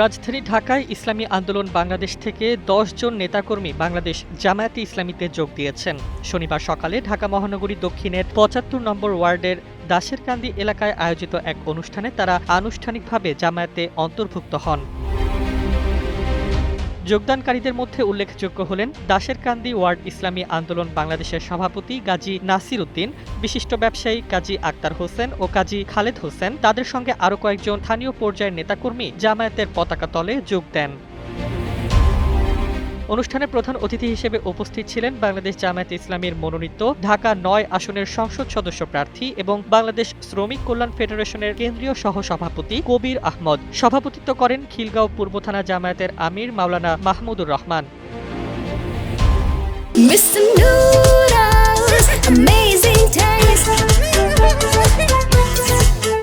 রাজধানী ঢাকায় ইসলামী আন্দোলন বাংলাদেশ থেকে ১০ জন নেতাকর্মী বাংলাদেশ জামায়াতে ইসলামীতে যোগ দিয়েছেন। শনিবার সকালে ঢাকা মহানগরী দক্ষিণের ৭৫ নম্বর ওয়ার্ডের দাশেরকান্দি এলাকায় আয়োজিত এক অনুষ্ঠানে তারা আনুষ্ঠানিকভাবে জামায়াতে অন্তর্ভুক্ত হন। যোগদানকারীদের মধ্যে উল্লেখযোগ্য হলেন দাশেরকান্দি ওয়ার্ড ইসলামী আন্দোলন বাংলাদেশের সভাপতি গাজী নাসির উদ্দিন, বিশিষ্ট ব্যবসায়ী কাজী আক্তার হোসেন ও কাজী খালেদ হোসেন। তাদের সঙ্গে আরও কয়েকজন স্থানীয় পর্যায়ের নেতাকর্মী জামায়াতের পতাকা তলে যোগ দেন। অনুষ্ঠানে প্রধান অতিথি হিসেবে উপস্থিত ছিলেন বাংলাদেশ জামায়াতে ইসলামীর মনোনীত ঢাকা ৯ আসনের সংসদ সদস্য প্রার্থী এবং বাংলাদেশ শ্রমিক কল্যাণ ফেডারেশনের কেন্দ্রীয় সহসভাপতি কবির আহমদ। সভাপতিত্ব করেন খিলগাঁও পূর্ব থানা জামায়াতের আমির মাওলানা মাহমুদুর রহমান।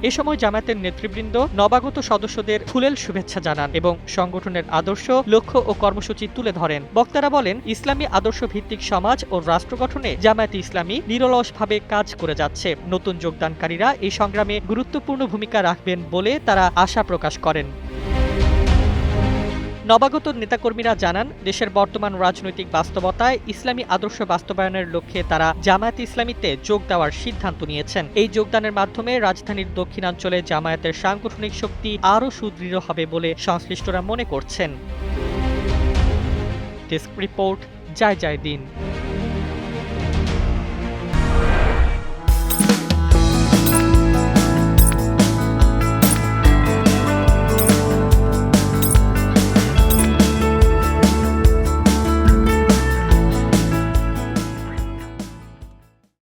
এ সময় জামায়াতের নেতৃবৃন্দ নবাগত সদস্যদের ফুলেল শুভেচ্ছা জানান এবং সংগঠনের আদর্শ, লক্ষ্য ও কর্মসূচি তুলে ধরেন। বক্তারা বলেন, ইসলামী আদর্শ ভিত্তিক সমাজ ও রাষ্ট্র গঠনে জামায়াতে ইসলামী নিরলসভাবে কাজ করে যাচ্ছে। নতুন যোগদানকারীরা এই সংগ্রামে গুরুত্বপূর্ণ ভূমিকা রাখবেন বলে তারা আশা প্রকাশ করেন। নবাগত নেতাকর্মীরা জানান, দেশের বর্তমান রাজনৈতিক বাস্তবতায় ইসলামী আদর্শ বাস্তবায়নের লক্ষ্যে তারা জামায়াতে ইসলামীতে যোগ দেওয়ার সিদ্ধান্ত নিয়েছেন। এই যোগদানের মাধ্যমে রাজধানীর দক্ষিণাঞ্চলে জামায়াতের সাংগঠনিক শক্তি আরও সুদৃঢ় হবে বলে সংশ্লিষ্টরা মনে করছেন। ডেস্ক রিপোর্ট, জয় জয় দিন।